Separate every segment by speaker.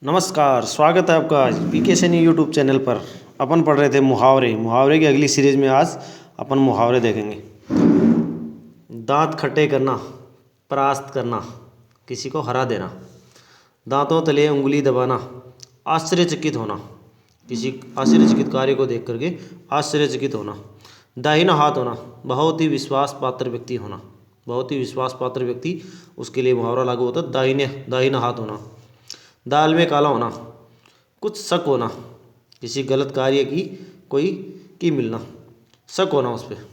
Speaker 1: नमस्कार, स्वागत है आपका पीके सैनी यूट्यूब चैनल पर। अपन पढ़ रहे थे मुहावरे की अगली सीरीज में आज अपन मुहावरे देखेंगे। दांत खट्टे करना, परास्त करना, किसी को हरा देना। दांतों तले उंगली दबाना, आश्चर्यचकित होना, किसी आश्चर्यचकित कार्य को देख करके आश्चर्यचकित होना। दाहिना हाथ होना, बहुत ही विश्वास पात्र व्यक्ति होना। बहुत ही विश्वास पात्र व्यक्ति, उसके लिए मुहावरा लागू होता है। दाहिना हाथ होना। दाल में काला होना, कुछ शक होना, किसी गलत कार्य की कोई की मिलना, शक होना उस पर।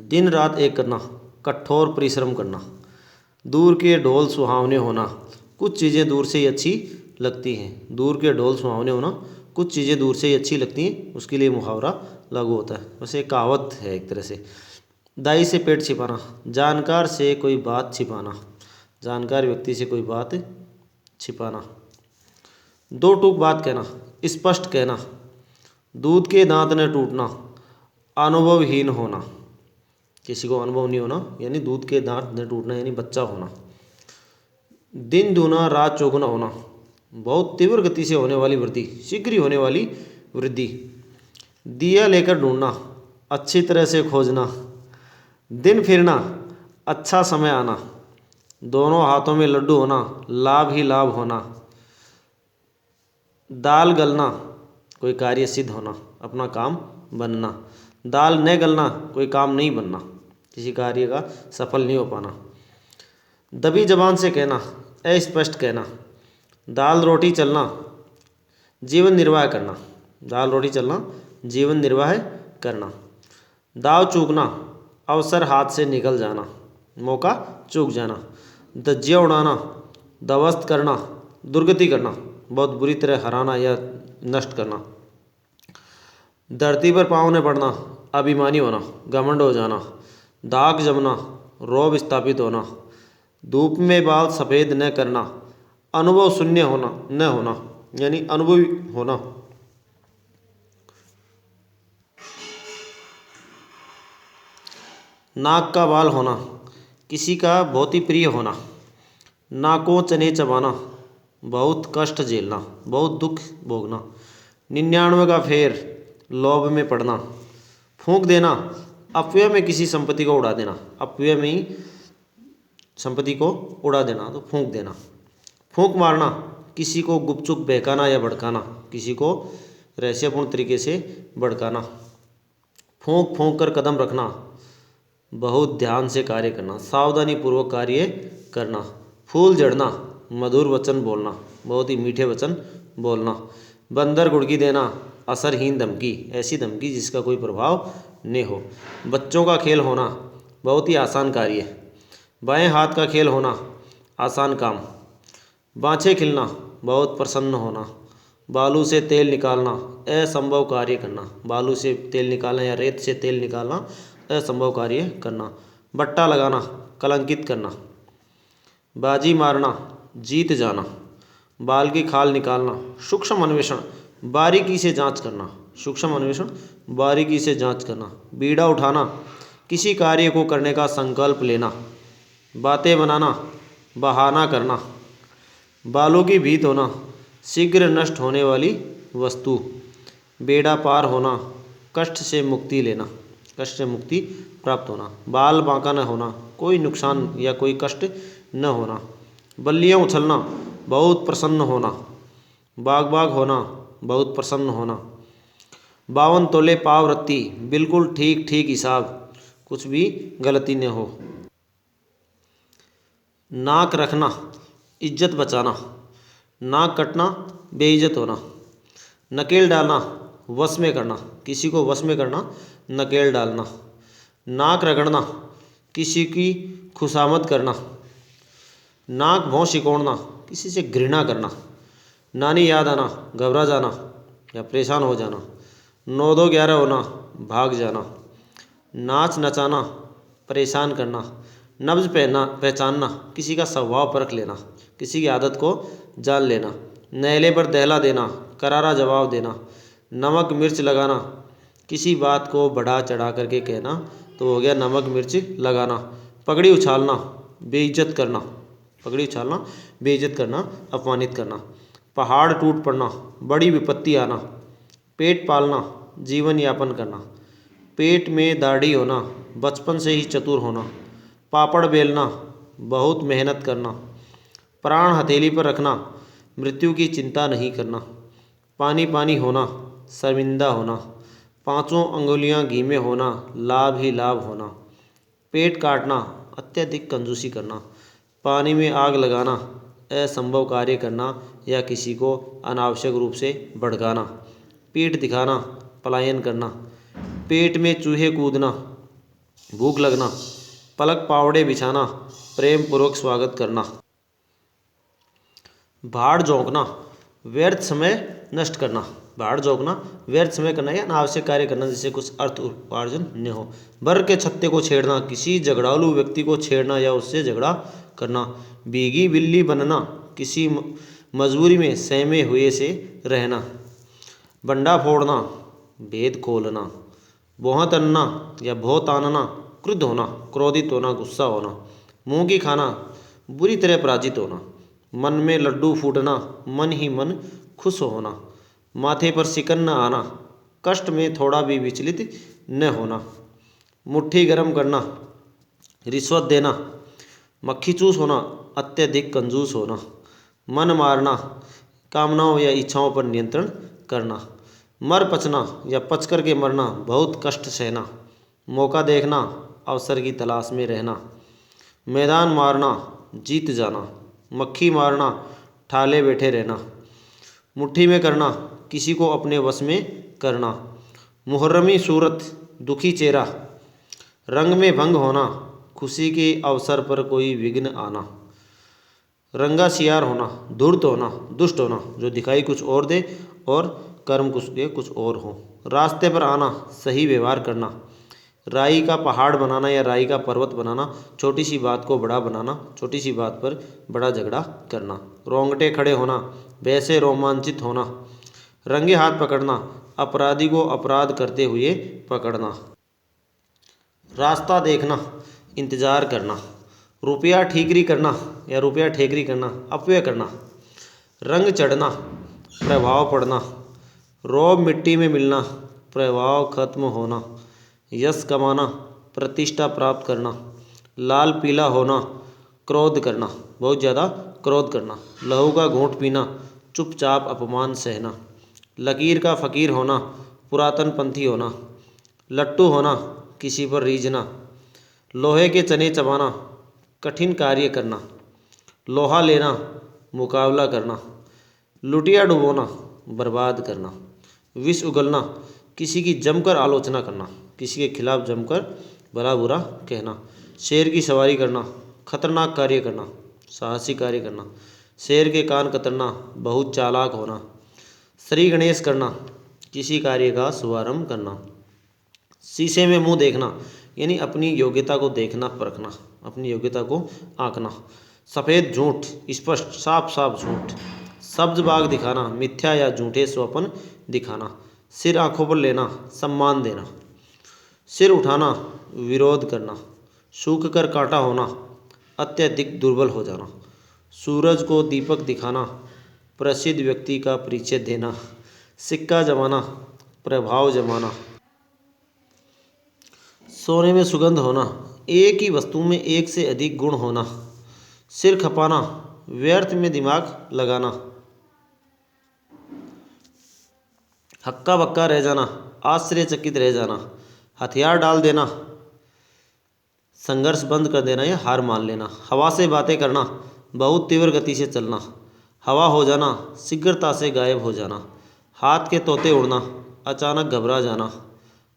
Speaker 1: दिन रात एक करना, कठोर परिश्रम करना। दूर के ढोल सुहावने होना, कुछ चीज़ें दूर से ही अच्छी लगती हैं। दूर के ढोल सुहावने होना, कुछ चीज़ें दूर से ही अच्छी लगती हैं, उसके लिए मुहावरा लागू होता है। वैसे एक कहावत है एक तरह से। दाई से पेट छिपाना, जानकार से कोई बात छिपाना। जानकार व्यक्ति से कोई बात छिपाना। दो टूक बात कहना, स्पष्ट कहना। दूध के दांत न टूटना, अनुभवहीन होना। किसी को अनुभव नहीं होना, यानी दूध के दांत न टूटना यानी बच्चा होना। दिन दूना रात चौगुना होना, बहुत तीव्र गति से होने वाली वृद्धि, शीघ्र ही होने वाली वृद्धि। दिया लेकर ढूंढना, अच्छी तरह से खोजना। दिन फिरना, अच्छा समय आना। दोनों हाथों में लड्डू होना, लाभ ही लाभ होना। दाल गलना, कोई कार्य सिद्ध होना, अपना काम बनना। दाल न गलना, कोई काम नहीं बनना, किसी कार्य का सफल नहीं हो पाना। दबी जबान से कहना, अस्पष्ट कहना। दाल रोटी चलना, जीवन निर्वाह करना। दाल रोटी चलना, जीवन निर्वाह करना। दाव चूकना, अवसर हाथ से निकल जाना, मौका चूक जाना। धज्जियाँ उड़ाना, ध्वस्त करना, दुर्गति करना, बहुत बुरी तरह हराना या नष्ट करना। धरती पर पाँव न पड़ना, अभिमानी होना, घमंड हो जाना। दाग जमना, रौब स्थापित होना। धूप में बाल सफ़ेद न करना, अनुभव शून्य होना न होना, यानी अनुभवी होना। नाक का बाल होना, किसी का बहुत ही प्रिय होना। नाकों चने चबाना, बहुत कष्ट झेलना, बहुत दुख भोगना। 99 का फेर, लोभ में पड़ना। फूंक देना, अपव्यय में किसी संपत्ति को उड़ा देना। अपव्यय में ही संपत्ति को उड़ा देना तो फूंक देना। फूंक मारना, किसी को गुपचुप बहकाना या भड़काना, किसी को रहस्यपूर्ण तरीके से भड़काना। फूंक फूंक कर कदम रखना, बहुत ध्यान से कार्य करना, सावधानी पूर्वक कार्य करना। फूल जड़ना, मधुर वचन बोलना, बहुत ही मीठे वचन बोलना। बंदर गुड़की देना, असरहीन धमकी, ऐसी धमकी जिसका कोई प्रभाव न हो। बच्चों का खेल होना, बहुत ही आसान कार्य। बाएं हाथ का खेल होना, आसान काम। बाँछें खिलना, बहुत प्रसन्न होना। बालू से तेल निकालना, असंभव कार्य करना। बालू से तेल निकालना या रेत से तेल निकालना, असंभव कार्य करना। बट्टा लगाना, कलंकित करना। बाजी मारना, जीत जाना। बाल की खाल निकालना, सूक्ष्म अन्वेषण, बारीकी से जांच करना। सूक्ष्म अन्वेषण, बारीकी से जांच करना। बीड़ा उठाना, किसी कार्य को करने का संकल्प लेना। बातें बनाना, बहाना करना। बालों की भीत होना, शीघ्र नष्ट होने वाली वस्तु। बेड़ा पार होना, कष्ट से मुक्ति लेना, कष्ट से मुक्ति प्राप्त होना। बाल बांका न होना, कोई नुकसान या कोई कष्ट न होना। बल्लियाँ उछलना, बहुत प्रसन्न होना। बाग बाग होना, बहुत प्रसन्न होना। 52 तोले पाव रत्ती, बिल्कुल ठीक ठीक हिसाब, कुछ भी गलती न हो। नाक रखना, इज्जत बचाना। नाक कटना, बेइज्जत होना। नकेल डालना, वश में करना, किसी को वश में करना, नकेल डालना। नाक रगड़ना, किसी की खुशामद करना। नाक भौं सिकोड़ना, किसी से घृणा करना। नानी याद आना, घबरा जाना या परेशान हो जाना। 9-2-11 होना, भाग जाना। नाच नचाना, परेशान करना। नब्ज पहचानना, किसी का स्वभाव परख लेना, किसी की आदत को जान लेना। नहले पर दहला देना, करारा जवाब देना। नमक मिर्च लगाना, किसी बात को बढ़ा चढ़ा करके कहना तो हो गया नमक मिर्च लगाना। पगड़ी उछालना, बेइज्जत करना। पगड़ी उछालना, बेइज्जत करना, अपमानित करना। पहाड़ टूट पड़ना, बड़ी विपत्ति आना। पेट पालना, जीवन यापन करना। पेट में दाढ़ी होना, बचपन से ही चतुर होना। पापड़ बेलना, बहुत मेहनत करना। प्राण हथेली पर रखना, मृत्यु की चिंता नहीं करना। पानी पानी होना, शर्मिंदा होना। पांचों अंगुलियां घी में होना, लाभ ही लाभ होना। पेट काटना, अत्यधिक कंजूसी करना। पानी में आग लगाना, असंभव कार्य करना या किसी को अनावश्यक रूप से भड़काना। पीठ दिखाना, पलायन करना। पेट में चूहे कूदना, भूख लगना। पलक पावड़े बिछाना, प्रेम पूर्वक स्वागत करना। भाड़ झोंकना, व्यर्थ समय नष्ट करना। भाड़ झोंकना, व्यर्थ समय करना या अनावश्यक कार्य करना जिससे कुछ अर्थ उपार्जन न हो। बर के छत्ते को छेड़ना, किसी झगड़ालू व्यक्ति को छेड़ना या उससे झगड़ा करना। भीगी बिल्ली बनना, किसी मजबूरी में सहमे हुए से रहना। बंडा फोड़ना, भेद खोलना। भौं तनना या भौ तानना, क्रुद्ध होना, क्रोधित होना, गुस्सा होना। मुंह की खाना, बुरी तरह पराजित होना। मन में लड्डू फूटना, मन ही मन खुश होना। माथे पर सिकन न आना, कष्ट में थोड़ा भी विचलित न होना। मुट्ठी गर्म करना, रिश्वत देना। मक्खी चूस होना, अत्यधिक कंजूस होना। मन मारना, कामनाओं या इच्छाओं पर नियंत्रण करना। मर पचना या पच कर के मरना, बहुत कष्ट सहना। मौका देखना, अवसर की तलाश में रहना। मैदान मारना, जीत जाना। मक्खी मारना, ठाले बैठे रहना। मुट्ठी में करना, किसी को अपने वश में करना। मुहर्रमी सूरत, दुखी चेहरा। रंग में भंग होना, खुशी के अवसर पर कोई विघ्न आना। रंगा सियार होना, धूर्त होना, दुष्ट होना, जो दिखाई कुछ और दे और कर्म कुछ और हो। रास्ते पर आना, सही व्यवहार करना। राई का पहाड़ बनाना या राई का पर्वत बनाना, छोटी सी बात को बड़ा बनाना, छोटी सी बात पर बड़ा झगड़ा करना। रोंगटे खड़े होना, वैसे रोमांचित होना। रंगे हाथ पकड़ना, अपराधी को अपराध करते हुए पकड़ना। रास्ता देखना, इंतजार करना। रुपया ठीकरी करना या रुपया ठेकरी करना, अपव्यय करना। रंग चढ़ना, प्रभाव पड़ना। रौब मिट्टी में मिलना, प्रभाव खत्म होना। यश कमाना, प्रतिष्ठा प्राप्त करना। लाल पीला होना, क्रोध करना, बहुत ज़्यादा क्रोध करना। लहू का घूंट पीना, चुपचाप अपमान सहना। लकीर का फ़कीर होना, पुरातन पंथी होना। लट्टू होना, किसी पर रीझना। लोहे के चने चबाना, कठिन कार्य करना। लोहा लेना, मुकाबला करना। लुटिया डुबोना, बर्बाद करना। विष उगलना, किसी की जमकर आलोचना करना, किसी के खिलाफ जमकर भला बुरा कहना। शेर की सवारी करना, खतरनाक कार्य करना, साहसी कार्य करना। शेर के कान कतरना, बहुत चालाक होना। श्री गणेश करना, किसी कार्य का शुभारंभ करना। शीशे में मुंह देखना, यानी अपनी योग्यता को देखना, परखना, अपनी योग्यता को आंकना। सफ़ेद झूठ, स्पष्ट साफ साफ झूठ। सब्ज बाग दिखाना, मिथ्या या झूठे स्वप्न दिखाना। सिर आंखों पर लेना, सम्मान देना। सिर उठाना, विरोध करना। सूख कर कांटा होना, अत्यधिक दुर्बल हो जाना। सूरज को दीपक दिखाना, प्रसिद्ध व्यक्ति का परिचय देना। सिक्का जमाना, प्रभाव जमाना। सोने में सुगंध होना, एक ही वस्तु में एक से अधिक गुण होना। सिर खपाना, व्यर्थ में दिमाग लगाना। हक्का बक्का रह जाना, आश्चर्यचकित रह जाना। हथियार डाल देना, संघर्ष बंद कर देना या हार मान लेना। हवा से बातें करना, बहुत तीव्र गति से चलना। हवा हो जाना, शीघ्रता से गायब हो जाना। हाथ के तोते उड़ना, अचानक घबरा जाना।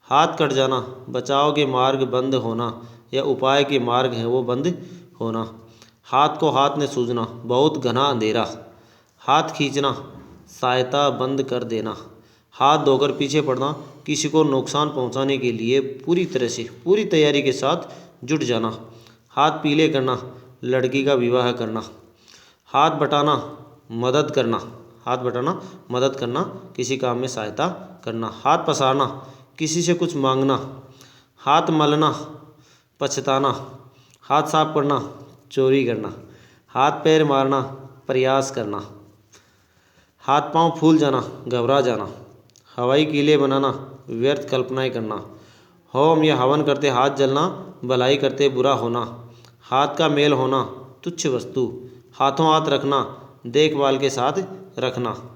Speaker 1: हाथ कट जाना, बचाव के मार्ग बंद होना या उपाय के मार्ग हैं वो बंद होना। हाथ को हाथ में सूझना, बहुत घना अंधेरा। हाथ खींचना, सहायता बंद कर देना। हाथ धोकर पीछे पड़ना, किसी को नुकसान पहुंचाने के लिए पूरी तरह से पूरी तैयारी के साथ जुट जाना। हाथ पीले करना, लड़की का विवाह करना। हाथ बटाना, मदद करना, हाथ बटाना मदद करना, किसी काम में सहायता करना। हाथ पसारना, किसी से कुछ मांगना। हाथ मलना, पछताना। हाथ साफ करना, चोरी करना। हाथ पैर मारना, प्रयास करना। हाथ पांव फूल जाना, घबरा जाना। हवाई कीले बनाना, व्यर्थ कल्पनाएं करना। होम या हवन करते हाथ जलना, भलाई करते बुरा होना। हाथ का मेल होना, तुच्छ वस्तु। हाथों हाथ रखना, देखभाल के साथ रखना।